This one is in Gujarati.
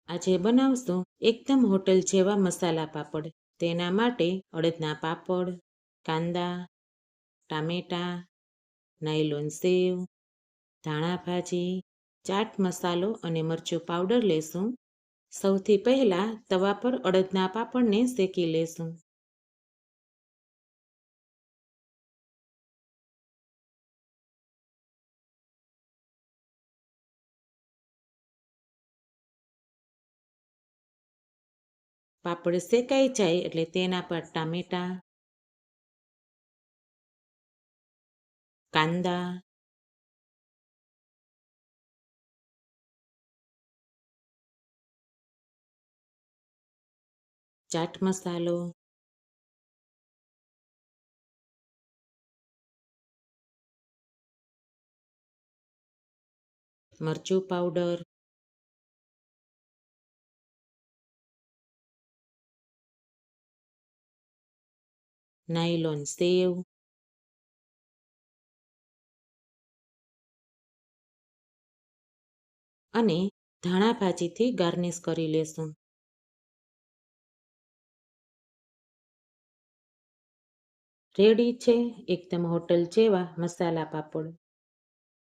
આજે બનાવશું એકદમ હોટલ જેવા મસાલા પાપડ. તેના માટે અડદના પાપડ, કાંદા, ટામેટાં, નાયલોન સેવ, ધાણા ભાજી, ચાટ મસાલો અને મરચું પાવડર લેશું. સૌથી પહેલા તવા પર અડદના પાપડને શેકી લેશું. પાપડ શેકાઈ જાય એટલે તેના પર ટામેટાં, કાંદા, ચાટ મસાલો, મરચું પાવડર, નાયલોન સેવ, અને ધાણા ભાજીથી ગાર્નિશ કરી લેશું. રેડી છે એકદમ હોટલ જેવા મસાલા પાપડ.